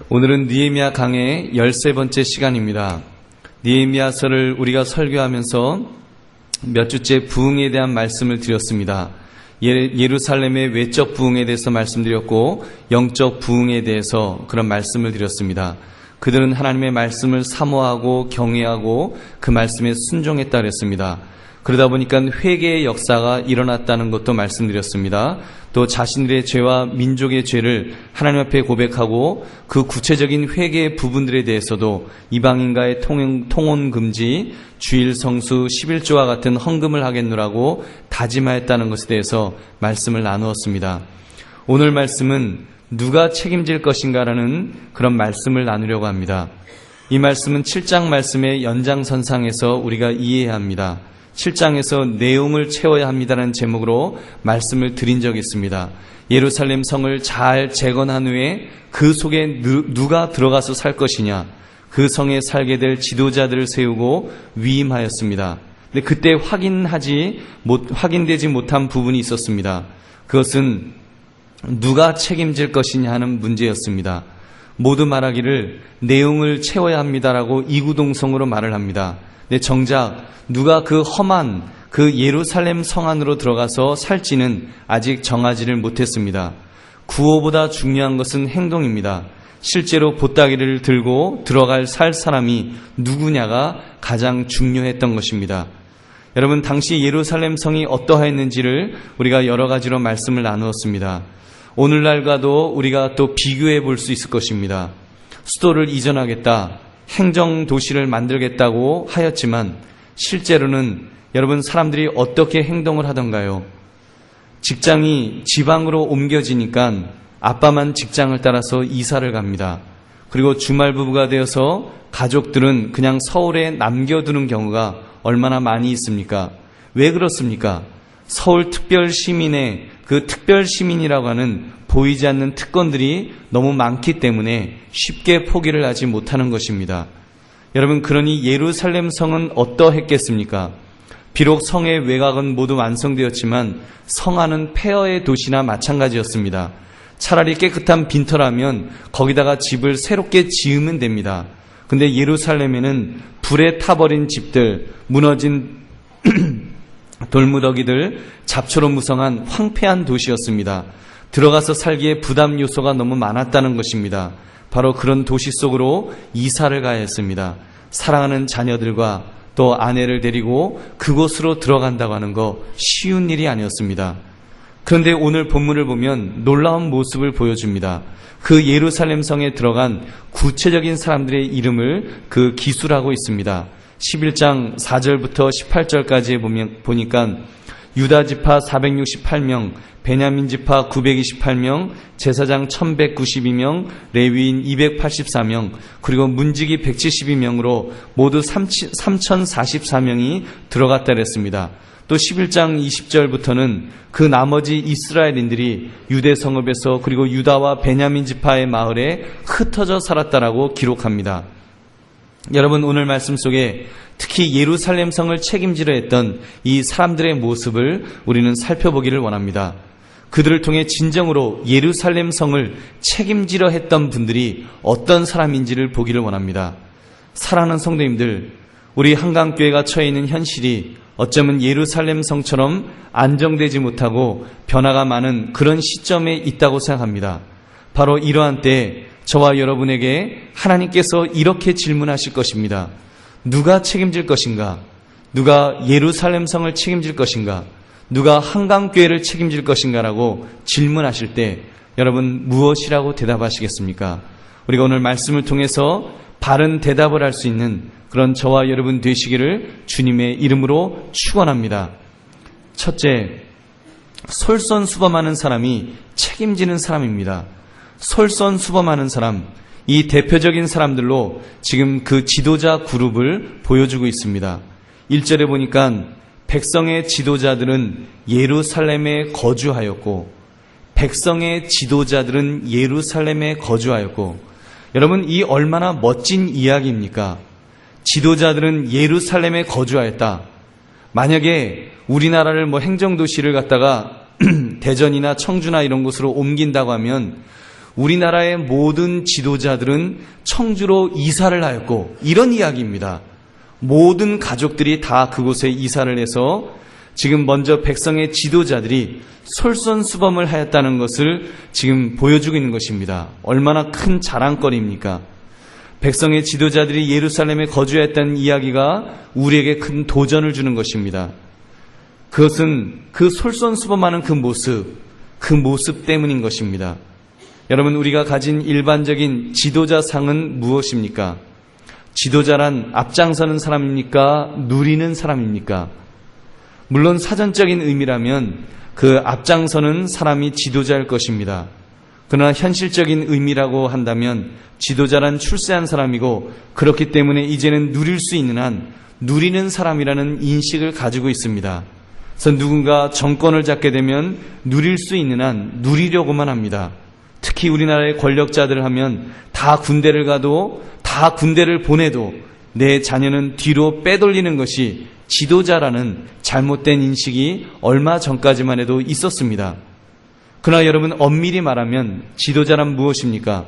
오늘은 느헤미야 강의 13번째 시간입니다. 느헤미야서를 우리가 설교하면서 몇 주째 부흥에 대한 말씀을 드렸습니다. 예루살렘의 외적 부흥에 대해서 말씀드렸고 영적 부흥에 대해서 그런 말씀을 드렸습니다. 그들은 하나님의 말씀을 사모하고 경외하고 그 말씀에 순종했다 그랬습니다. 그러다 보니까 회개의 역사가 일어났다는 것도 말씀드렸습니다. 또 자신들의 죄와 민족의 죄를 하나님 앞에 고백하고 그 구체적인 회개의 부분들에 대해서도 이방인과의 통혼 금지, 주일 성수, 11조와 같은 헌금을 하겠노라고 다짐하였다는 것에 대해서 말씀을 나누었습니다. 오늘 말씀은 누가 책임질 것인가라는 그런 말씀을 나누려고 합니다. 이 말씀은 7장 말씀의 연장선상에서 우리가 이해해야 합니다. 7장에서 내용을 채워야 합니다라는 제목으로 말씀을 드린 적이 있습니다. 예루살렘 성을 잘 재건한 후에 그 속에 누가 들어가서 살 것이냐, 그 성에 살게 될 지도자들을 세우고 위임하였습니다. 근데 그때 확인되지 못한 부분이 있었습니다. 그것은 누가 책임질 것이냐 하는 문제였습니다. 모두 말하기를 내용을 채워야 합니다라고 이구동성으로 말을 합니다. 근데 정작 누가 그 험한 그 예루살렘 성 안으로 들어가서 살지는 아직 정하지를 못했습니다. 구호보다 중요한 것은 행동입니다. 실제로 보따리를 들고 살 사람이 누구냐가 가장 중요했던 것입니다. 여러분, 당시 예루살렘 성이 어떠했는지를 우리가 여러 가지로 말씀을 나누었습니다. 오늘날과도 우리가 또 비교해 볼 수 있을 것입니다. 수도를 이전하겠다, 행정도시를 만들겠다고 하였지만 실제로는 여러분, 사람들이 어떻게 행동을 하던가요? 직장이 지방으로 옮겨지니까 아빠만 직장을 따라서 이사를 갑니다. 그리고 주말 부부가 되어서 가족들은 그냥 서울에 남겨두는 경우가 얼마나 많이 있습니까? 왜 그렇습니까? 서울 특별시민의 그 특별시민이라고 하는 보이지 않는 특권들이 너무 많기 때문에 쉽게 포기를 하지 못하는 것입니다. 여러분, 그러니 예루살렘 성은 어떠했겠습니까? 비록 성의 외곽은 모두 완성되었지만 성 안은 폐허의 도시나 마찬가지였습니다. 차라리 깨끗한 빈터라면 거기다가 집을 새롭게 지으면 됩니다. 근데 예루살렘에는 불에 타버린 집들, 무너진 돌무더기들, 잡초로 무성한 황폐한 도시였습니다. 들어가서 살기에 부담 요소가 너무 많았다는 것입니다. 바로 그런 도시 속으로 이사를 가야 했습니다. 사랑하는 자녀들과 또 아내를 데리고 그곳으로 들어간다고 하는 거 쉬운 일이 아니었습니다. 그런데 오늘 본문을 보면 놀라운 모습을 보여줍니다. 그 예루살렘 성에 들어간 구체적인 사람들의 이름을 그 기술하고 있습니다. 11장 4절부터 18절까지 보니까 유다 지파 468명, 베냐민 지파 928명, 제사장 1192명, 레위인 284명, 그리고 문지기 172명으로 모두 3044명이 들어갔다 그랬습니다. 또 11장 20절부터는 그 나머지 이스라엘인들이 유대 성읍에서 그리고 유다와 베냐민 지파의 마을에 흩어져 살았다라고 기록합니다. 여러분, 오늘 말씀 속에 특히 예루살렘 성을 책임지려 했던 이 사람들의 모습을 우리는 살펴보기를 원합니다. 그들을 통해 진정으로 예루살렘 성을 책임지려 했던 분들이 어떤 사람인지를 보기를 원합니다. 사랑하는 성도님들, 우리 한강교회가 처해 있는 현실이 어쩌면 예루살렘 성처럼 안정되지 못하고 변화가 많은 그런 시점에 있다고 생각합니다. 바로 이러한 때에 저와 여러분에게 하나님께서 이렇게 질문하실 것입니다. 누가 책임질 것인가? 누가 예루살렘 성을 책임질 것인가? 누가 한강교회를 책임질 것인가라고 질문하실 때 여러분 무엇이라고 대답하시겠습니까? 우리가 오늘 말씀을 통해서 바른 대답을 할 수 있는 그런 저와 여러분 되시기를 주님의 이름으로 축원합니다. 첫째, 솔선수범하는 사람이 책임지는 사람입니다. 솔선수범하는 사람, 이 대표적인 사람들로 지금 그 지도자 그룹을 보여주고 있습니다. 1절에 보니까 백성의 지도자들은 예루살렘에 거주하였고, 백성의 지도자들은 예루살렘에 거주하였고, 여러분, 이 얼마나 멋진 이야기입니까? 지도자들은 예루살렘에 거주하였다. 만약에 우리나라를 행정도시를 갖다가 대전이나 청주나 이런 곳으로 옮긴다고 하면 우리나라의 모든 지도자들은 청주로 이사를 하였고, 이런 이야기입니다. 모든 가족들이 다 그곳에 이사를 해서 지금 먼저 백성의 지도자들이 솔선수범을 하였다는 것을 지금 보여주고 있는 것입니다. 얼마나 큰 자랑거리입니까? 백성의 지도자들이 예루살렘에 거주했다는 이야기가 우리에게 큰 도전을 주는 것입니다. 그것은 그 솔선수범하는 그 모습 때문인 것입니다. 여러분, 우리가 가진 일반적인 지도자상은 무엇입니까? 지도자란 앞장서는 사람입니까? 누리는 사람입니까? 물론 사전적인 의미라면 그 앞장서는 사람이 지도자일 것입니다. 그러나 현실적인 의미라고 한다면 지도자란 출세한 사람이고, 그렇기 때문에 이제는 누릴 수 있는 한 누리는 사람이라는 인식을 가지고 있습니다. 그래서 누군가 정권을 잡게 되면 누릴 수 있는 한 누리려고만 합니다. 특히 우리나라의 권력자들 하면 다 군대를 가도, 다 군대를 보내도 내 자녀는 뒤로 빼돌리는 것이 지도자라는 잘못된 인식이 얼마 전까지만 해도 있었습니다. 그러나 여러분, 엄밀히 말하면 지도자란 무엇입니까?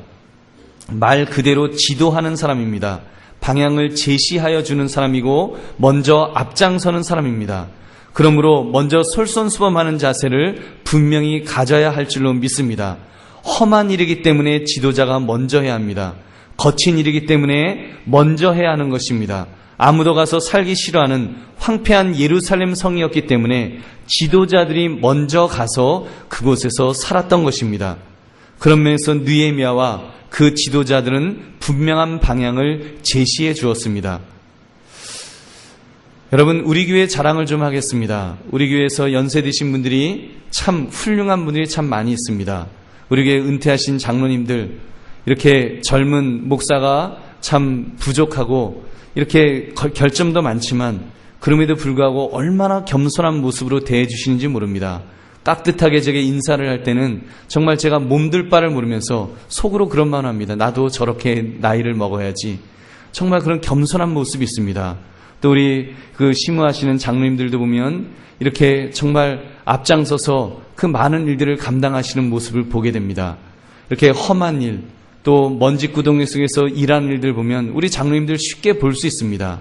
말 그대로 지도하는 사람입니다. 방향을 제시하여 주는 사람이고 먼저 앞장서는 사람입니다. 그러므로 먼저 솔선수범하는 자세를 분명히 가져야 할 줄로 믿습니다. 험한 일이기 때문에 지도자가 먼저 해야 합니다. 거친 일이기 때문에 먼저 해야 하는 것입니다. 아무도 가서 살기 싫어하는 황폐한 예루살렘 성이었기 때문에 지도자들이 먼저 가서 그곳에서 살았던 것입니다. 그런 면에서 느헤미야와 그 지도자들은 분명한 방향을 제시해 주었습니다. 여러분, 우리 교회 자랑을 좀 하겠습니다. 우리 교회에서 연세 드신 분들이 참 훌륭한 분들이 참 많이 있습니다. 우리 교회 은퇴하신 장로님들, 이렇게 젊은 목사가 참 부족하고 이렇게 결점도 많지만 그럼에도 불구하고 얼마나 겸손한 모습으로 대해 주시는지 모릅니다. 깍듯하게 제게 인사를 할 때는 정말 제가 몸둘 바를 모르면서 속으로 그런 마음을 합니다. 나도 저렇게 나이를 먹어야지. 정말 그런 겸손한 모습이 있습니다. 또 우리 그 심우하시는 장로님들도 보면 이렇게 정말 앞장서서 그 많은 일들을 감당하시는 모습을 보게 됩니다. 이렇게 험한 일, 또 먼지 구덩이 속에서 일하는 일들 보면 우리 장로님들 쉽게 볼 수 있습니다.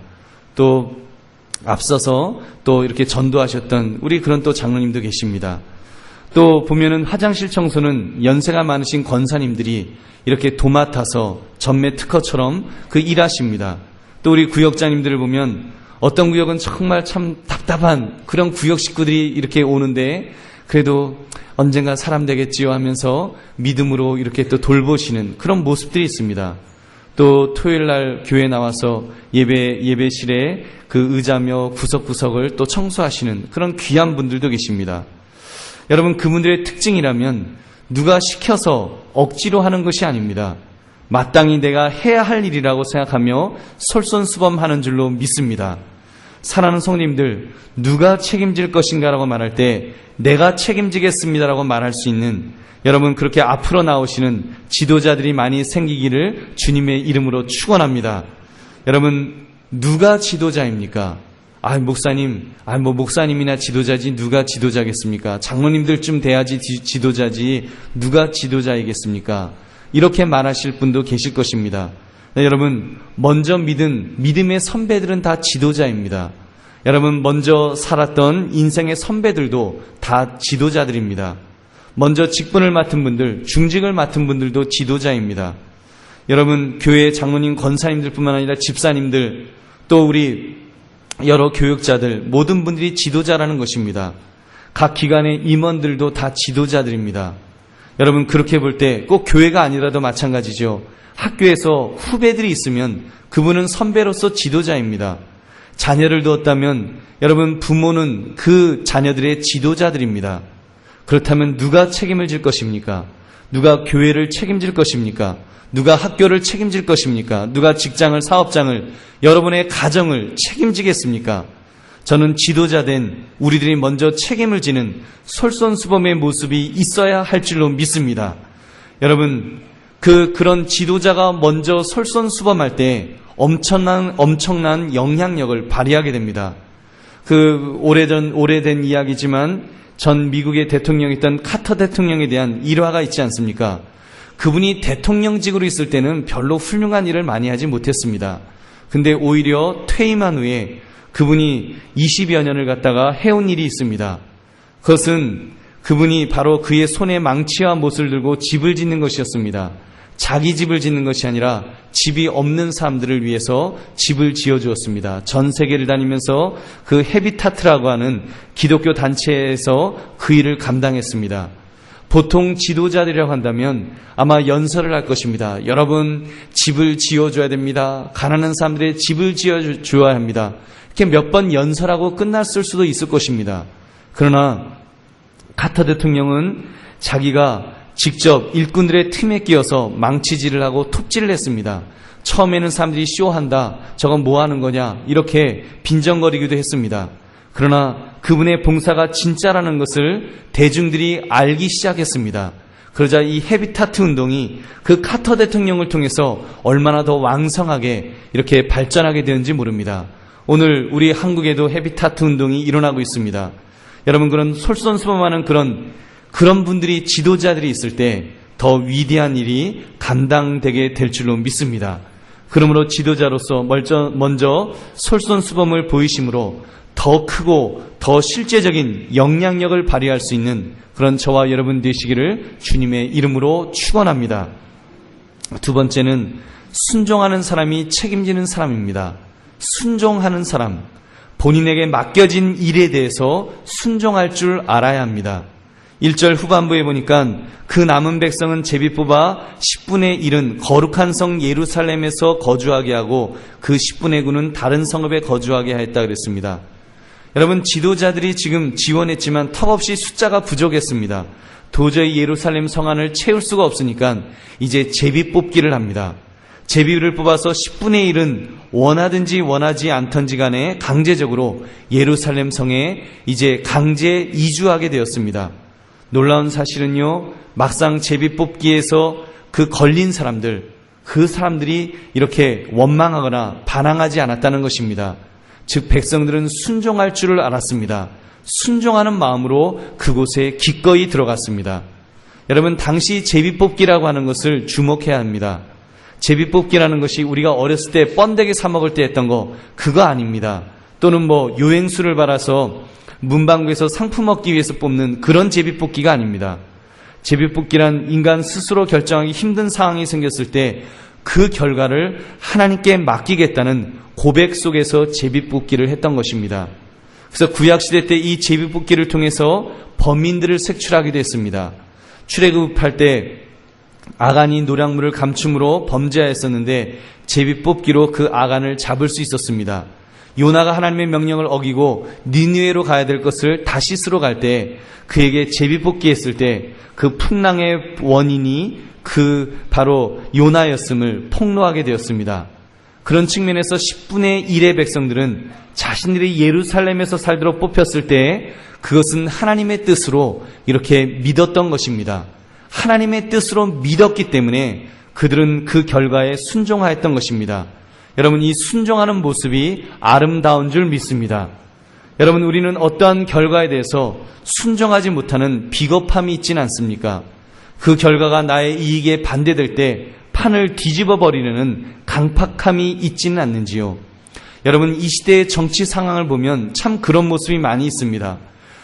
또 앞서서 또 이렇게 전도하셨던 우리 그런 또 장로님도 계십니다. 또 보면은 화장실 청소는 연세가 많으신 권사님들이 이렇게 도맡아서 전매 특허처럼 그 일하십니다. 또 우리 구역장님들을 보면 어떤 구역은 정말 참 답답한 그런 구역 식구들이 이렇게 오는데 그래도 언젠가 사람 되겠지요 하면서 믿음으로 이렇게 또 돌보시는 그런 모습들이 있습니다. 또 토요일 날 교회 나와서 예배실에 그 의자며 구석구석을 또 청소하시는 그런 귀한 분들도 계십니다. 여러분, 그분들의 특징이라면 누가 시켜서 억지로 하는 것이 아닙니다. 마땅히 내가 해야 할 일이라고 생각하며 솔선수범하는 줄로 믿습니다. 사랑하는 성도님들, 누가 책임질 것인가라고 말할 때 내가 책임지겠습니다라고 말할 수 있는 여러분, 그렇게 앞으로 나오시는 지도자들이 많이 생기기를 주님의 이름으로 축원합니다. 여러분, 누가 지도자입니까? 목사님, 목사님이나 지도자지 누가 지도자겠습니까? 장로님들쯤 돼야지 지도자지 누가 지도자이겠습니까? 이렇게 말하실 분도 계실 것입니다. 네, 여러분, 먼저 믿음의 선배들은 다 지도자입니다. 여러분, 먼저 살았던 인생의 선배들도 다 지도자들입니다. 먼저 직분을 맡은 분들, 중직을 맡은 분들도 지도자입니다. 여러분, 교회 장로님, 권사님들뿐만 아니라 집사님들, 또 우리 여러 교육자들, 모든 분들이 지도자라는 것입니다. 각 기관의 임원들도 다 지도자들입니다. 여러분, 그렇게 볼 때 꼭 교회가 아니라도 마찬가지죠. 학교에서 후배들이 있으면 그분은 선배로서 지도자입니다. 자녀를 두었다면 여러분, 부모는 그 자녀들의 지도자들입니다. 그렇다면 누가 책임을 질 것입니까? 누가 교회를 책임질 것입니까? 누가 학교를 책임질 것입니까? 누가 직장을, 사업장을, 여러분의 가정을 책임지겠습니까? 저는 지도자된 우리들이 먼저 책임을 지는 솔선수범의 모습이 있어야 할 줄로 믿습니다. 여러분, 그런 지도자가 먼저 솔선수범할 때 엄청난 영향력을 발휘하게 됩니다. 오래된 이야기지만 전 미국의 대통령이었던 카터 대통령에 대한 일화가 있지 않습니까? 그분이 대통령직으로 있을 때는 별로 훌륭한 일을 많이 하지 못했습니다. 근데 오히려 퇴임한 후에 그분이 20여 년을 갖다가 해온 일이 있습니다. 그것은 그분이 바로 그의 손에 망치와 못을 들고 집을 짓는 것이었습니다. 자기 집을 짓는 것이 아니라 집이 없는 사람들을 위해서 집을 지어주었습니다. 전 세계를 다니면서 그 헤비타트라고 하는 기독교 단체에서 그 일을 감당했습니다. 보통 지도자들이라고 한다면 아마 연설을 할 것입니다. 여러분, 집을 지어줘야 됩니다. 가난한 사람들의 집을 지어줘야 합니다. 이렇게 몇 번 연설하고 끝났을 수도 있을 것입니다. 그러나 카터 대통령은 자기가 직접 일꾼들의 틈에 끼어서 망치질을 하고 톱질을 했습니다. 처음에는 사람들이 쇼한다, 저건 뭐 하는 거냐, 이렇게 빈정거리기도 했습니다. 그러나 그분의 봉사가 진짜라는 것을 대중들이 알기 시작했습니다. 그러자 이 헤비타트 운동이 그 카터 대통령을 통해서 얼마나 더 왕성하게 이렇게 발전하게 되는지 모릅니다. 오늘 우리 한국에도 헤비타트 운동이 일어나고 있습니다. 여러분, 그런 솔선수범하는 그런 분들이, 지도자들이 있을 때 더 위대한 일이 감당되게 될 줄로 믿습니다. 그러므로 지도자로서 먼저 솔선수범을 보이심으로 더 크고 더 실제적인 영향력을 발휘할 수 있는 그런 저와 여러분 되시기를 주님의 이름으로 축원합니다. 두 번째는 순종하는 사람이 책임지는 사람입니다. 순종하는 사람, 본인에게 맡겨진 일에 대해서 순종할 줄 알아야 합니다. 1절 후반부에 보니까 그 남은 백성은 제비 뽑아 10분의 1은 거룩한 성 예루살렘에서 거주하게 하고 그 10분의 9는 다른 성읍에 거주하게 하였다 그랬습니다. 여러분, 지도자들이 지금 지원했지만 턱없이 숫자가 부족했습니다. 도저히 예루살렘 성안을 채울 수가 없으니까 이제 제비 뽑기를 합니다. 제비를 뽑아서 10분의 1은 원하든지 원하지 않던지 간에 강제적으로 예루살렘 성에 이제 강제 이주하게 되었습니다. 놀라운 사실은요, 막상 제비 뽑기에서 그 걸린 사람들, 그 사람들이 이렇게 원망하거나 반항하지 않았다는 것입니다. 즉, 백성들은 순종할 줄을 알았습니다. 순종하는 마음으로 그곳에 기꺼이 들어갔습니다. 여러분, 당시 제비 뽑기라고 하는 것을 주목해야 합니다. 제비 뽑기라는 것이 우리가 어렸을 때 번데기 사 먹을 때 했던 그거 아닙니다. 또는 요행수를 받아서 문방구에서 상품 얻기 위해서 뽑는 그런 제비 뽑기가 아닙니다. 제비 뽑기란 인간 스스로 결정하기 힘든 상황이 생겼을 때 그 결과를 하나님께 맡기겠다는 고백 속에서 제비 뽑기를 했던 것입니다. 그래서 구약시대 때 이 제비 뽑기를 통해서 범인들을 색출하기도 했습니다. 출애굽할 때 아간이 노략물을 감춤으로 범죄하였었는데 제비 뽑기로 그 아간을 잡을 수 있었습니다. 요나가 하나님의 명령을 어기고 니느웨로 가야 될 것을 다시스로 갈 때 그에게 제비 뽑기 했을 때 그 풍랑의 원인이 바로 요나였음을 폭로하게 되었습니다. 그런 측면에서 10분의 1의 백성들은 자신들이 예루살렘에서 살도록 뽑혔을 때 그것은 하나님의 뜻으로 이렇게 믿었던 것입니다. 하나님의 뜻으로 믿었기 때문에 그들은 그 결과에 순종하였던 것입니다. 여러분, 이 순종하는 모습이 아름다운 줄 믿습니다. 여러분, 우리는 어떠한 결과에 대해서 순종하지 못하는 비겁함이 있지는 않습니까? 그 결과가 나의 이익에 반대될 때 판을 뒤집어 버리려는 강팍함이 있지는 않는지요? 여러분, 이 시대의 정치 상황을 보면 참 그런 모습이 많이 있습니다.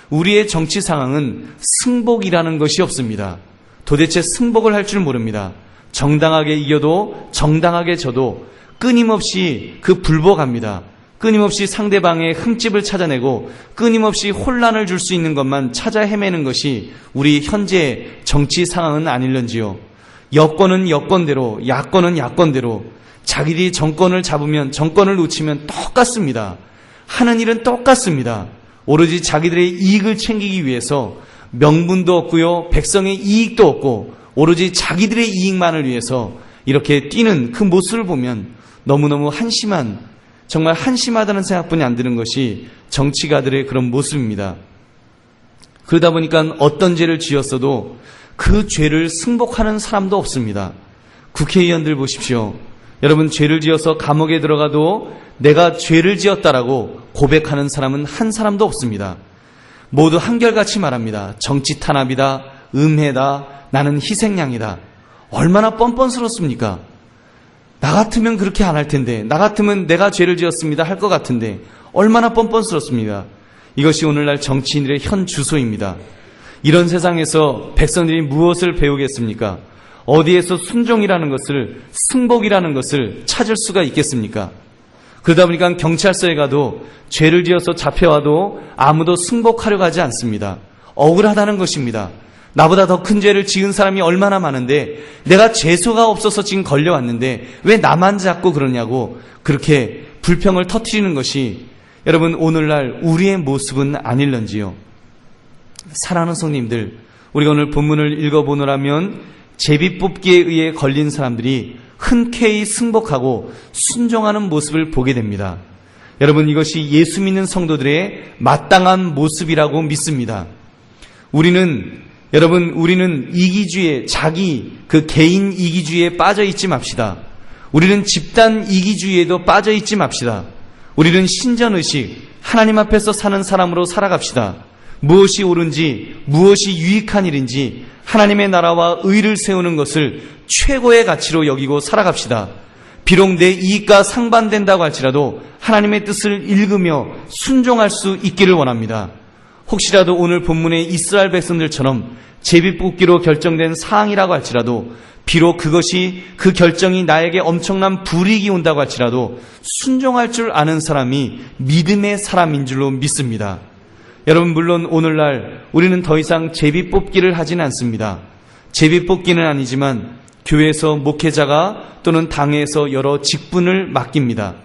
우리의 정치 상황은 승복이라는 것이 없습니다. 도대체 승복을 할 줄 모릅니다. 정당하게 이겨도 정당하게 져도 끊임없이 불복합니다. 끊임없이 상대방의 흠집을 찾아내고 끊임없이 혼란을 줄 수 있는 것만 찾아 헤매는 것이 우리 현재 정치 상황은 아닐런지요. 여권은 여권대로, 야권은 야권대로, 자기들이 정권을 잡으면 정권을 놓치면 똑같습니다. 하는 일은 똑같습니다. 오로지 자기들의 이익을 챙기기 위해서 명분도 없고요, 백성의 이익도 없고 오로지 자기들의 이익만을 위해서 이렇게 뛰는 그 모습을 보면 너무너무 정말 한심하다는 생각뿐이 안 드는 것이 정치가들의 그런 모습입니다. 그러다 보니까 어떤 죄를 지었어도 그 죄를 승복하는 사람도 없습니다. 국회의원들 보십시오. 여러분, 죄를 지어서 감옥에 들어가도 내가 죄를 지었다라고 고백하는 사람은 한 사람도 없습니다. 모두 한결같이 말합니다. 정치 탄압이다, 음해다, 나는 희생양이다. 얼마나 뻔뻔스럽습니까? 나 같으면 그렇게 안 할 텐데, 나 같으면 내가 죄를 지었습니다 할 것 같은데 얼마나 뻔뻔스럽습니다. 이것이 오늘날 정치인들의 현 주소입니다. 이런 세상에서 백성들이 무엇을 배우겠습니까? 어디에서 순종이라는 것을, 승복이라는 것을 찾을 수가 있겠습니까? 그러다 보니까 경찰서에 가도 죄를 지어서 잡혀와도 아무도 승복하려고 하지 않습니다. 억울하다는 것입니다. 나보다 더 큰 죄를 지은 사람이 얼마나 많은데 내가 재수가 없어서 지금 걸려왔는데 왜 나만 잡고 그러냐고 그렇게 불평을 터뜨리는 것이 여러분 오늘날 우리의 모습은 아닐런지요. 사랑하는 성님들, 우리가 오늘 본문을 읽어보노라면 제비뽑기에 의해 걸린 사람들이 흔쾌히 승복하고 순종하는 모습을 보게 됩니다. 여러분 이것이 예수 믿는 성도들의 마땅한 모습이라고 믿습니다. 우리는 이기주의에, 자기 그 개인 이기주의에 빠져 있지 맙시다. 우리는 집단 이기주의에도 빠져 있지 맙시다. 우리는 신전의식, 하나님 앞에서 사는 사람으로 살아갑시다. 무엇이 옳은지, 무엇이 유익한 일인지 하나님의 나라와 의를 세우는 것을 최고의 가치로 여기고 살아갑시다. 비록 내 이익과 상반된다고 할지라도 하나님의 뜻을 읽으며 순종할 수 있기를 원합니다. 혹시라도 오늘 본문의 이스라엘 백성들처럼 제비뽑기로 결정된 사항이라고 할지라도 비록 그 결정이 나에게 엄청난 불이익이 온다고 할지라도 순종할 줄 아는 사람이 믿음의 사람인 줄로 믿습니다. 여러분 물론 오늘날 우리는 더 이상 제비뽑기를 하진 않습니다. 제비뽑기는 아니지만 교회에서 목회자가 또는 당회에서 여러 직분을 맡깁니다.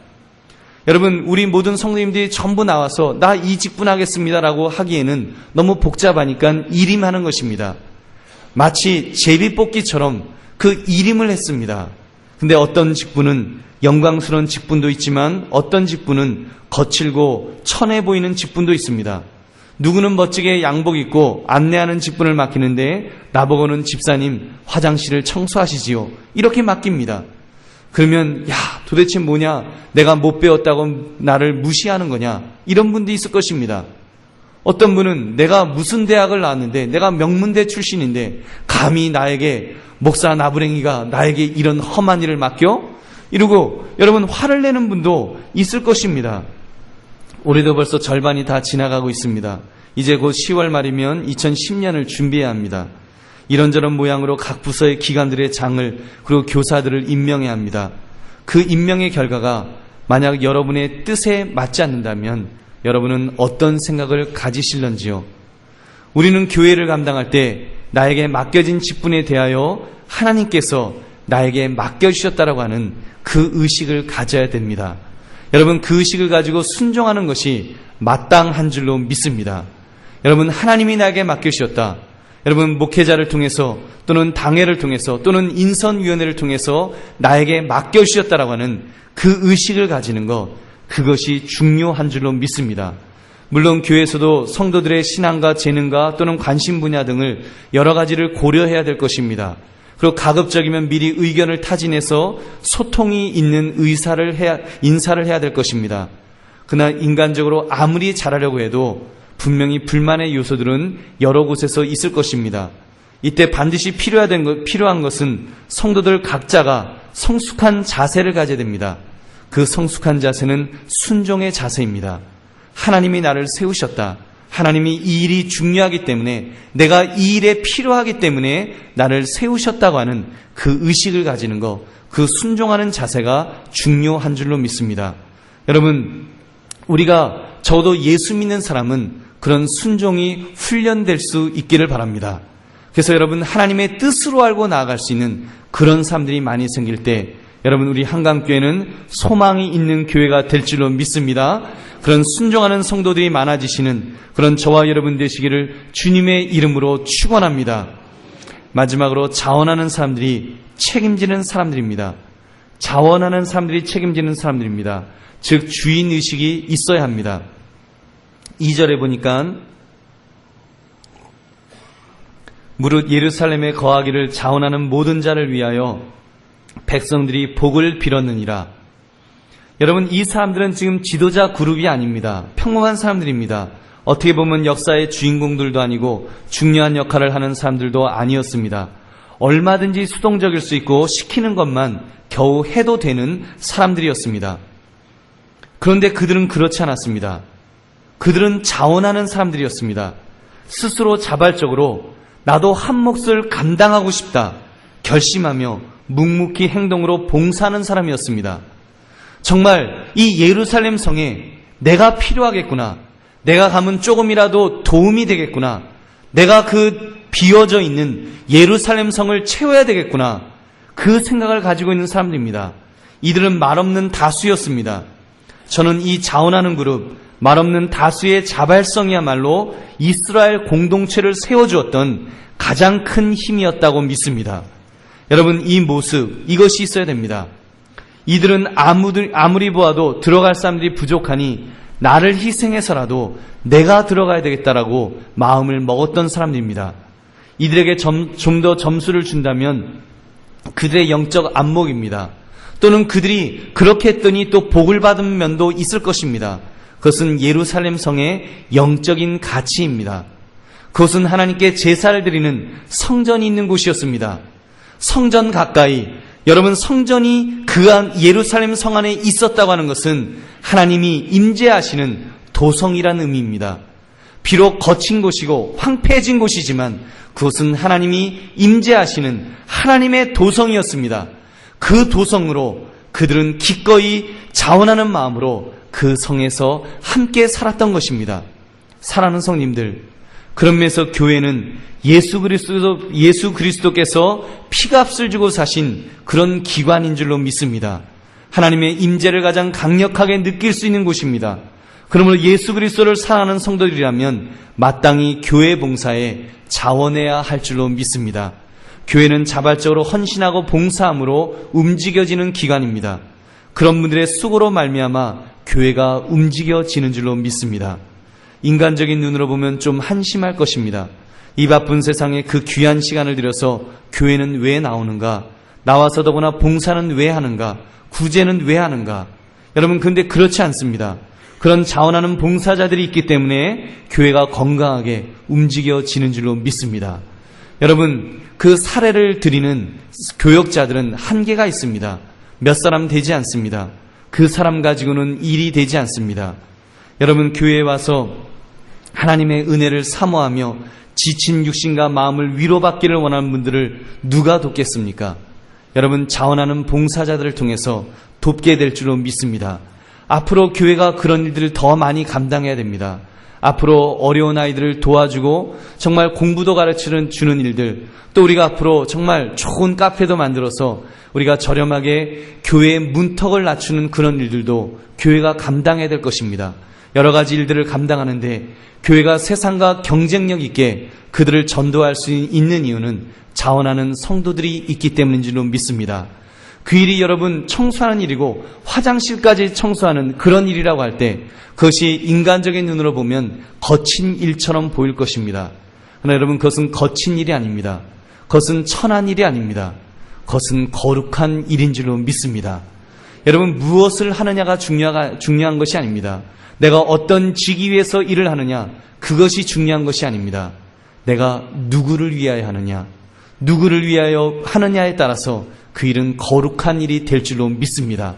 여러분 우리 모든 성도님들이 전부 나와서 나 이 직분 하겠습니다라고 하기에는 너무 복잡하니까 일임하는 것입니다. 마치 제비뽑기처럼 그 일임을 했습니다. 근데 어떤 직분은 영광스러운 직분도 있지만 어떤 직분은 거칠고 천해 보이는 직분도 있습니다. 누구는 멋지게 양복 입고 안내하는 직분을 맡기는데 나보고는 집사님 화장실을 청소하시지요 이렇게 맡깁니다. 그러면 도대체 뭐냐, 내가 못 배웠다고 나를 무시하는 거냐, 이런 분도 있을 것입니다. 어떤 분은 내가 무슨 대학을 나왔는데, 내가 명문대 출신인데 감히 나에게, 목사 나부랭이가 나에게 이런 험한 일을 맡겨? 이러고 여러분 화를 내는 분도 있을 것입니다. 올해도 벌써 절반이 다 지나가고 있습니다. 이제 곧 10월 말이면 2010년을 준비해야 합니다. 이런저런 모양으로 각 부서의 기관들의 장을, 그리고 교사들을 임명해야 합니다. 그 임명의 결과가 만약 여러분의 뜻에 맞지 않는다면 여러분은 어떤 생각을 가지실런지요? 우리는 교회를 감당할 때 나에게 맡겨진 직분에 대하여 하나님께서 나에게 맡겨주셨다라고 하는 그 의식을 가져야 됩니다. 여러분 그 의식을 가지고 순종하는 것이 마땅한 줄로 믿습니다. 여러분 하나님이 나에게 맡겨주셨다. 여러분 목회자를 통해서 또는 당회를 통해서 또는 인선위원회를 통해서 나에게 맡겨주셨다라고 하는 그 의식을 가지는 것, 그것이 중요한 줄로 믿습니다. 물론 교회에서도 성도들의 신앙과 재능과 또는 관심 분야 등을 여러 가지를 고려해야 될 것입니다. 그리고 가급적이면 미리 의견을 타진해서 소통이 있는 인사를 해야 될 것입니다. 그러나 인간적으로 아무리 잘하려고 해도 분명히 불만의 요소들은 여러 곳에서 있을 것입니다. 이때 반드시 필요한 것은 성도들 각자가 성숙한 자세를 가져야 됩니다. 그 성숙한 자세는 순종의 자세입니다. 하나님이 나를 세우셨다. 하나님이 이 일이 중요하기 때문에, 내가 이 일에 필요하기 때문에 나를 세우셨다고 하는 그 의식을 가지는 것, 그 순종하는 자세가 중요한 줄로 믿습니다. 여러분, 저도 예수 믿는 사람은 그런 순종이 훈련될 수 있기를 바랍니다. 그래서 여러분 하나님의 뜻으로 알고 나아갈 수 있는 그런 사람들이 많이 생길 때 여러분 우리 한강교회는 소망이 있는 교회가 될 줄로 믿습니다. 그런 순종하는 성도들이 많아지시는 그런 저와 여러분 되시기를 주님의 이름으로 축원합니다. 마지막으로 자원하는 사람들이 책임지는 사람들입니다. 자원하는 사람들이 책임지는 사람들입니다. 즉 주인의식이 있어야 합니다. 2절에 보니까 무릇 예루살렘에 거하기를 자원하는 모든 자를 위하여 백성들이 복을 빌었느니라. 여러분 이 사람들은 지금 지도자 그룹이 아닙니다. 평범한 사람들입니다. 어떻게 보면 역사의 주인공들도 아니고 중요한 역할을 하는 사람들도 아니었습니다. 얼마든지 수동적일 수 있고 시키는 것만 겨우 해도 되는 사람들이었습니다. 그런데 그들은 그렇지 않았습니다. 그들은 자원하는 사람들이었습니다. 스스로 자발적으로 나도 한 몫을 감당하고 싶다 결심하며 묵묵히 행동으로 봉사하는 사람이었습니다. 정말 이 예루살렘 성에 내가 필요하겠구나, 내가 가면 조금이라도 도움이 되겠구나, 내가 그 비어져 있는 예루살렘 성을 채워야 되겠구나, 그 생각을 가지고 있는 사람들입니다. 이들은 말없는 다수였습니다. 저는 이 자원하는 그룹, 말없는 다수의 자발성이야말로 이스라엘 공동체를 세워주었던 가장 큰 힘이었다고 믿습니다. 여러분, 이 모습, 이것이 있어야 됩니다. 이들은 아무리 보아도 들어갈 사람들이 부족하니 나를 희생해서라도 내가 들어가야 되겠다라고 마음을 먹었던 사람들입니다. 이들에게 좀 더 점수를 준다면 그들의 영적 안목입니다. 또는 그들이 그렇게 했더니 또 복을 받은 면도 있을 것입니다. 그것은 예루살렘 성의 영적인 가치입니다. 그것은 하나님께 제사를 드리는 성전이 있는 곳이었습니다. 성전 가까이, 여러분, 성전이 그 예루살렘 성 안에 있었다고 하는 것은 하나님이 임재하시는 도성이라는 의미입니다. 비록 거친 곳이고 황폐해진 곳이지만 그것은 하나님이 임재하시는 하나님의 도성이었습니다. 그 도성으로 그들은 기꺼이 자원하는 마음으로 그 성에서 함께 살았던 것입니다. 사랑하는 성님들, 그런 면에서 교회는 예수 그리스도께서 피값을 주고 사신 그런 기관인 줄로 믿습니다. 하나님의 임재를 가장 강력하게 느낄 수 있는 곳입니다. 그러므로 예수 그리스도를 사랑하는 성도들이라면 마땅히 교회 봉사에 자원해야 할 줄로 믿습니다. 교회는 자발적으로 헌신하고 봉사함으로 움직여지는 기관입니다. 그런 분들의 수고로 말미암아 교회가 움직여지는 줄로 믿습니다. 인간적인 눈으로 보면 좀 한심할 것입니다. 이 바쁜 세상에 그 귀한 시간을 들여서 교회는 왜 나오는가? 나와서 더구나 봉사는 왜 하는가? 구제는 왜 하는가? 여러분, 근데 그렇지 않습니다. 그런 자원하는 봉사자들이 있기 때문에 교회가 건강하게 움직여지는 줄로 믿습니다. 여러분, 그 사례를 드리는 교역자들은 한계가 있습니다. 몇 사람 되지 않습니다. 그 사람 가지고는 일이 되지 않습니다. 여러분, 교회에 와서 하나님의 은혜를 사모하며 지친 육신과 마음을 위로받기를 원하는 분들을 누가 돕겠습니까? 여러분, 자원하는 봉사자들을 통해서 돕게 될 줄로 믿습니다. 앞으로 교회가 그런 일들을 더 많이 감당해야 됩니다. 앞으로 어려운 아이들을 도와주고 정말 공부도 가르치는 주는 일들, 또 우리가 앞으로 정말 좋은 카페도 만들어서 우리가 저렴하게 교회의 문턱을 낮추는 그런 일들도 교회가 감당해야 될 것입니다. 여러 가지 일들을 감당하는데 교회가 세상과 경쟁력 있게 그들을 전도할 수 있는 이유는 자원하는 성도들이 있기 때문인 줄로 믿습니다. 그 일이 여러분 청소하는 일이고 화장실까지 청소하는 그런 일이라고 할 때 그것이 인간적인 눈으로 보면 거친 일처럼 보일 것입니다. 그러나 여러분, 그것은 거친 일이 아닙니다. 그것은 천한 일이 아닙니다. 그것은 거룩한 일인 줄로 믿습니다. 여러분, 무엇을 하느냐가 중요한 것이 아닙니다. 내가 어떤 직위 위해서 일을 하느냐, 그것이 중요한 것이 아닙니다. 내가 누구를 위하여 하느냐, 누구를 위하여 하느냐에 따라서 그 일은 거룩한 일이 될 줄로 믿습니다.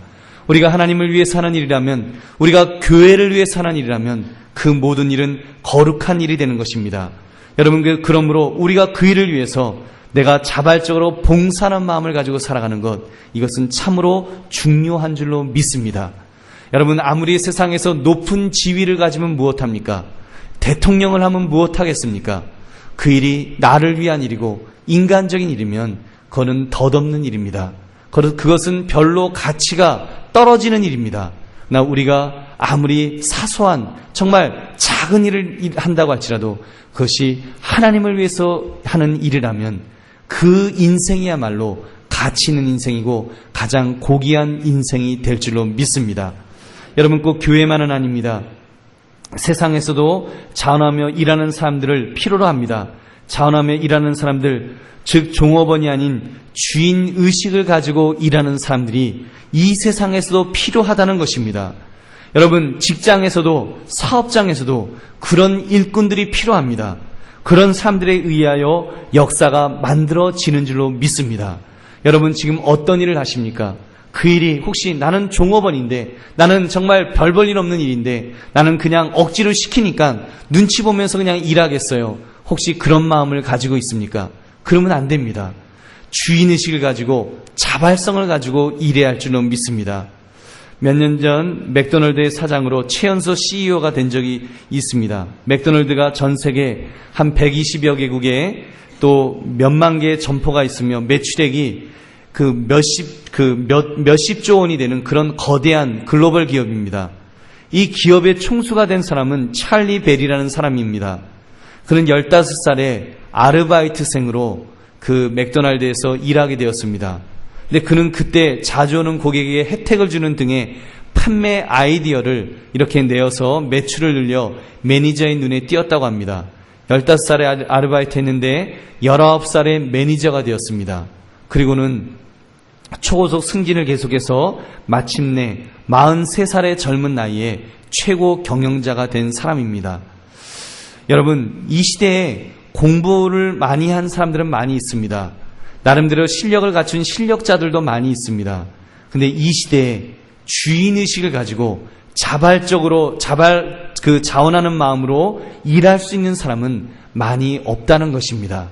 우리가 하나님을 위해서 하는 일이라면, 우리가 교회를 위해서 하는 일이라면 그 모든 일은 거룩한 일이 되는 것입니다. 여러분, 그러므로 우리가 그 일을 위해서 내가 자발적으로 봉사하는 마음을 가지고 살아가는 것, 이것은 참으로 중요한 줄로 믿습니다. 여러분, 아무리 세상에서 높은 지위를 가지면 무엇합니까? 대통령을 하면 무엇하겠습니까? 그 일이 나를 위한 일이고 인간적인 일이면 그것은 덧없는 일입니다. 그것은 별로 가치가 떨어지는 일입니다. 우리가 아무리 사소한 정말 작은 일을 한다고 할지라도 그것이 하나님을 위해서 하는 일이라면 그 인생이야말로 가치 있는 인생이고 가장 고귀한 인생이 될 줄로 믿습니다. 여러분, 꼭 교회만은 아닙니다. 세상에서도 자원하며 일하는 사람들을 필요로 합니다. 자원하며 일하는 사람들, 즉 종업원이 아닌 주인 의식을 가지고 일하는 사람들이 이 세상에서도 필요하다는 것입니다. 여러분, 직장에서도 사업장에서도 그런 일꾼들이 필요합니다. 그런 사람들에 의하여 역사가 만들어지는 줄로 믿습니다. 여러분 지금 어떤 일을 하십니까? 그 일이 혹시 나는 종업원인데, 나는 정말 별 볼 일 없는 일인데, 나는 그냥 억지로 시키니까 눈치 보면서 그냥 일하겠어요. 혹시 그런 마음을 가지고 있습니까? 그러면 안 됩니다. 주인의식을 가지고 자발성을 가지고 일해야 할 줄로 믿습니다. 몇 년 전 맥도널드의 사장으로 최연소 CEO가 된 적이 있습니다. 맥도널드가 전 세계 한 120여 개국에 또 몇만 개의 점포가 있으며 매출액이 몇십조 원이 되는 그런 거대한 글로벌 기업입니다. 이 기업의 총수가 된 사람은 찰리 벨이라는 사람입니다. 그는 15살에 아르바이트생으로 그 맥도날드에서 일하게 되었습니다. 근데 그는 그때 자주 오는 고객에게 혜택을 주는 등의 판매 아이디어를 이렇게 내어서 매출을 늘려 매니저의 눈에 띄었다고 합니다. 15살에 아르바이트 했는데 19살에 매니저가 되었습니다. 그리고는 초고속 승진을 계속해서 마침내 43살의 젊은 나이에 최고 경영자가 된 사람입니다. 여러분, 이 시대에 공부를 많이 한 사람들은 많이 있습니다. 나름대로 실력을 갖춘 실력자들도 많이 있습니다. 근데 이 시대에 주인의식을 가지고 자발적으로 자원하는 마음으로 일할 수 있는 사람은 많이 없다는 것입니다.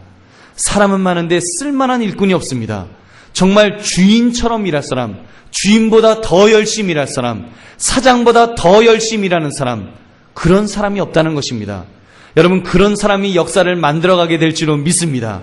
사람은 많은데 쓸만한 일꾼이 없습니다. 정말 주인처럼 일할 사람, 주인보다 더 열심히 일할 사람, 사장보다 더 열심히 일하는 사람, 그런 사람이 없다는 것입니다. 여러분, 그런 사람이 역사를 만들어가게 될 줄로 믿습니다.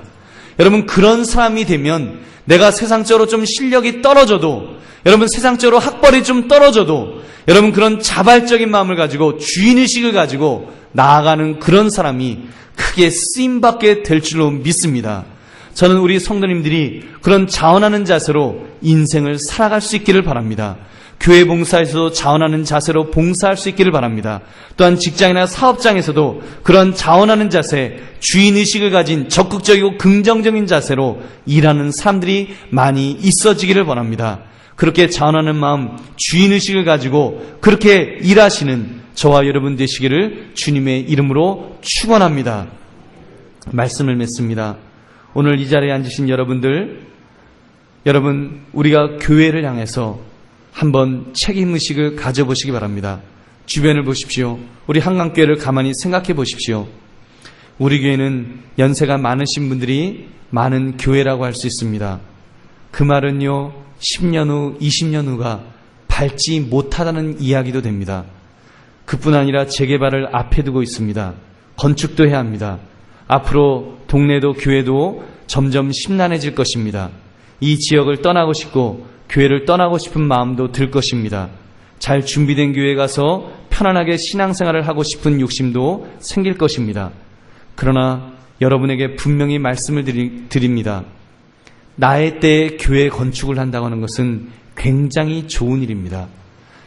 여러분, 그런 사람이 되면 내가 세상적으로 좀 실력이 떨어져도, 여러분 세상적으로 학벌이 좀 떨어져도, 여러분 그런 자발적인 마음을 가지고 주인의식을 가지고 나아가는 그런 사람이 크게 쓰임받게 될 줄로 믿습니다. 저는 우리 성도님들이 그런 자원하는 자세로 인생을 살아갈 수 있기를 바랍니다. 교회 봉사에서도 자원하는 자세로 봉사할 수 있기를 바랍니다. 또한 직장이나 사업장에서도 그런 자원하는 자세, 주인의식을 가진 적극적이고 긍정적인 자세로 일하는 사람들이 많이 있어지기를 바랍니다. 그렇게 자원하는 마음, 주인의식을 가지고 그렇게 일하시는 저와 여러분 되시기를 주님의 이름으로 축원합니다. 말씀을 맺습니다. 오늘 이 자리에 앉으신 여러분들, 여러분 우리가 교회를 향해서 한번 책임의식을 가져보시기 바랍니다. 주변을 보십시오. 우리 한강교회를 가만히 생각해 보십시오. 우리 교회는 연세가 많으신 분들이 많은 교회라고 할 수 있습니다. 그 말은요, 10년 후, 20년 후가 밝지 못하다는 이야기도 됩니다. 그뿐 아니라 재개발을 앞에 두고 있습니다. 건축도 해야 합니다. 앞으로 동네도 교회도 점점 심란해질 것입니다. 이 지역을 떠나고 싶고 교회를 떠나고 싶은 마음도 들 것입니다. 잘 준비된 교회에 가서 편안하게 신앙생활을 하고 싶은 욕심도 생길 것입니다. 그러나 여러분에게 분명히 말씀을 드립니다. 나의 때에 교회 건축을 한다고 하는 것은 굉장히 좋은 일입니다.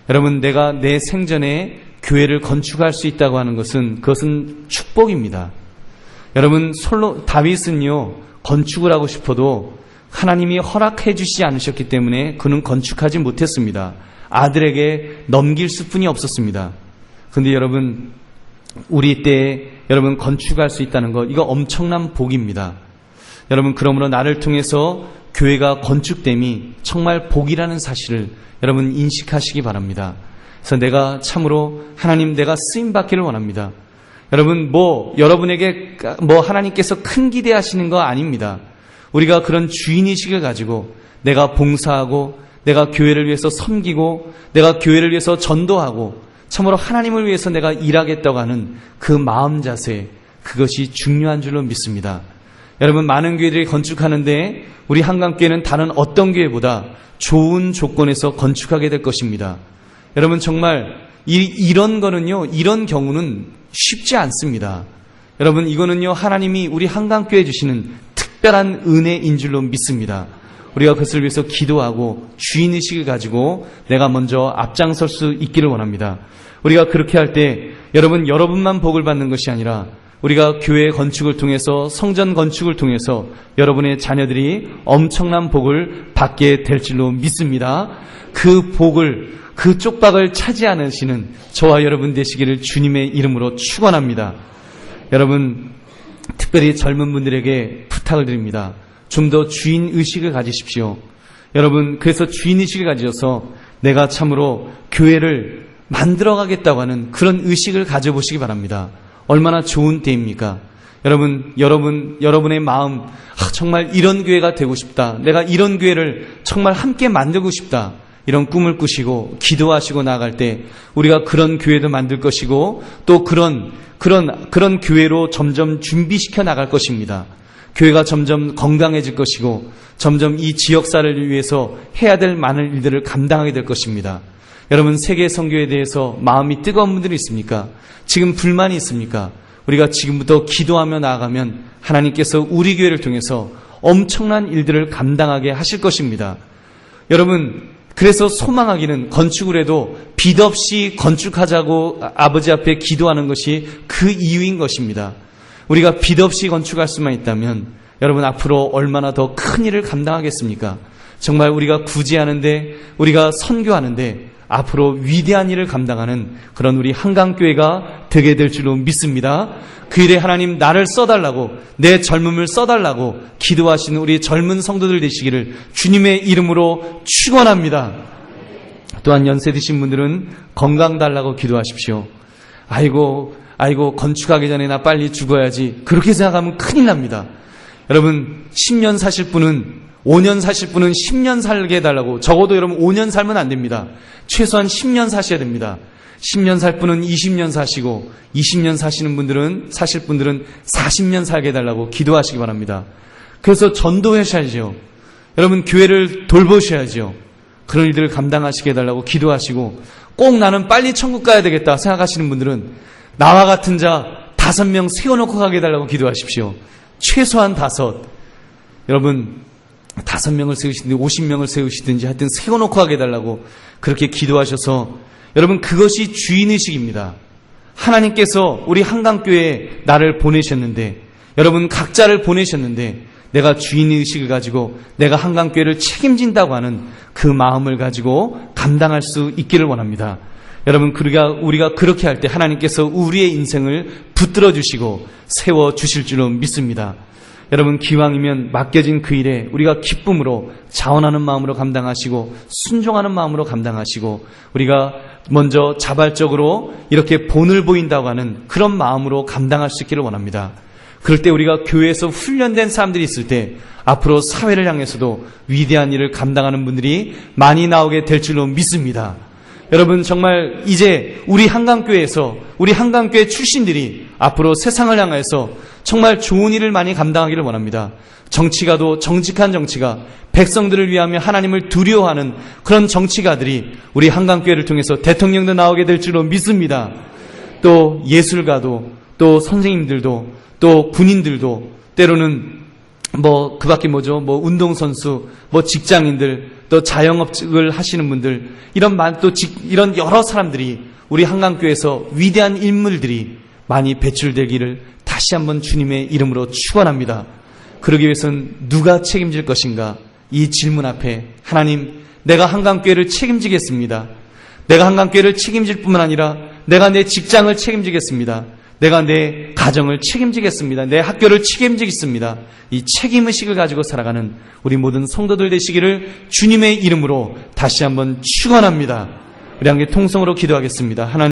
여러분, 내가 내 생전에 교회를 건축할 수 있다고 하는 것은 그것은 축복입니다. 여러분, 다윗은요, 건축을 하고 싶어도 하나님이 허락해 주시지 않으셨기 때문에 그는 건축하지 못했습니다. 아들에게 넘길 수뿐이 없었습니다. 그런데 여러분, 우리 때에 여러분 건축할 수 있다는 것, 이거 엄청난 복입니다. 여러분, 그러므로 나를 통해서 교회가 건축됨이 정말 복이라는 사실을 여러분 인식하시기 바랍니다. 그래서 내가 참으로 하나님, 내가 쓰임받기를 원합니다. 여러분, 여러분에게 하나님께서 큰 기대하시는 거 아닙니다. 우리가 그런 주인의식을 가지고 내가 봉사하고 내가 교회를 위해서 섬기고 내가 교회를 위해서 전도하고 참으로 하나님을 위해서 내가 일하겠다고 하는 그 마음 자세, 그것이 중요한 줄로 믿습니다. 여러분, 많은 교회들이 건축하는데 우리 한강교회는 다른 어떤 교회보다 좋은 조건에서 건축하게 될 것입니다. 여러분, 정말 이런 경우는 쉽지 않습니다. 여러분, 이거는요, 하나님이 우리 한강교회에 주시는 특별한 은혜인 줄로 믿습니다. 우리가 그것을 위해서 기도하고 주인의식을 가지고 내가 먼저 앞장설 수 있기를 원합니다. 우리가 그렇게 할 때 여러분만 복을 받는 것이 아니라 우리가 교회 건축을 통해서, 성전 건축을 통해서 여러분의 자녀들이 엄청난 복을 받게 될 줄로 믿습니다. 그 쪽박을 차지 않으시는 저와 여러분 되시기를 주님의 이름으로 축원합니다. 여러분, 특별히 젊은 분들에게 부탁을 드립니다. 좀 더 주인의식을 가지십시오. 여러분, 그래서 주인의식을 가지셔서 내가 참으로 교회를 만들어가겠다고 하는 그런 의식을 가져보시기 바랍니다. 얼마나 좋은 때입니까? 여러분의 마음, 정말 이런 교회가 되고 싶다. 내가 이런 교회를 정말 함께 만들고 싶다. 이런 꿈을 꾸시고 기도하시고 나아갈 때 우리가 그런 교회도 만들 것이고 또 그런 교회로 점점 준비시켜 나갈 것입니다. 교회가 점점 건강해질 것이고 점점 이 지역사를 위해서 해야 될 많은 일들을 감당하게 될 것입니다. 여러분, 세계 선교에 대해서 마음이 뜨거운 분들이 있습니까? 지금 불만이 있습니까? 우리가 지금부터 기도하며 나아가면 하나님께서 우리 교회를 통해서 엄청난 일들을 감당하게 하실 것입니다. 여러분, 그래서 소망하기는 건축을 해도 빚 없이 건축하자고 아버지 앞에 기도하는 것이 그 이유인 것입니다. 우리가 빚 없이 건축할 수만 있다면 여러분, 앞으로 얼마나 더 큰 일을 감당하겠습니까? 정말 우리가 구제하는데, 우리가 선교하는데 앞으로 위대한 일을 감당하는 그런 우리 한강교회가 되게 될 줄로 믿습니다. 그 일에 하나님 나를 써달라고, 내 젊음을 써달라고 기도하시는 우리 젊은 성도들 되시기를 주님의 이름으로 축원합니다. 또한 연세 드신 분들은 건강 달라고 기도하십시오. 아이고 건축하기 전에 나 빨리 죽어야지, 그렇게 생각하면 큰일 납니다. 여러분, 10년 사실 분은 5년 사실 분은 10년 살게 해달라고. 적어도 여러분 5년 살면 안 됩니다. 최소한 10년 사셔야 됩니다. 10년 살 분은 20년 사시고 20년 사실 분들은 40년 살게 해달라고 기도하시기 바랍니다. 그래서 전도하셔야죠. 여러분, 교회를 돌보셔야죠. 그런 일들을 감당하시게 해달라고 기도하시고, 꼭 나는 빨리 천국 가야 되겠다 생각하시는 분들은 나와 같은 자 5명 세워놓고 가게 해달라고 기도하십시오. 최소한 5. 여러분, 5명을 세우시든지 50명을 세우시든지 하여튼 세워놓고 하게 해달라고 그렇게 기도하셔서, 여러분, 그것이 주인의식입니다. 하나님께서 우리 한강교회에 나를 보내셨는데, 여러분 각자를 보내셨는데, 내가 주인의식을 가지고 내가 한강교회를 책임진다고 하는 그 마음을 가지고 감당할 수 있기를 원합니다. 여러분, 우리가 그렇게 할 때 하나님께서 우리의 인생을 붙들어 주시고 세워 주실 줄로 믿습니다. 여러분, 기왕이면 맡겨진 그 일에 우리가 기쁨으로 자원하는 마음으로 감당하시고 순종하는 마음으로 감당하시고, 우리가 먼저 자발적으로 이렇게 본을 보인다고 하는 그런 마음으로 감당할 수 있기를 원합니다. 그럴 때 우리가 교회에서 훈련된 사람들이 있을 때 앞으로 사회를 향해서도 위대한 일을 감당하는 분들이 많이 나오게 될 줄로 믿습니다. 여러분, 정말 이제 우리 한강교회에서, 우리 한강교회 출신들이 앞으로 세상을 향해서 정말 좋은 일을 많이 감당하기를 원합니다. 정치가도 정직한 정치가, 백성들을 위하며 하나님을 두려워하는 그런 정치가들이 우리 한강교회를 통해서 대통령도 나오게 될 줄로 믿습니다. 또 예술가도, 또 선생님들도, 또 군인들도, 때로는 그 밖에 뭐죠? 운동선수, 직장인들, 또 자영업을 하시는 분들, 이런 여러 사람들이 우리 한강교회에서 위대한 인물들이 많이 배출되기를 다시 한번 주님의 이름으로 축원합니다. 그러기 위해서는 누가 책임질 것인가? 이 질문 앞에 하나님, 내가 한강교회를 책임지겠습니다. 내가 한강교회를 책임질 뿐만 아니라 내가 내 직장을 책임지겠습니다. 내가 내 가정을 책임지겠습니다. 내 학교를 책임지겠습니다. 이 책임의식을 가지고 살아가는 우리 모든 성도들 되시기를 주님의 이름으로 다시 한번 축원합니다. 우리 함께 통성으로 기도하겠습니다. 하나님,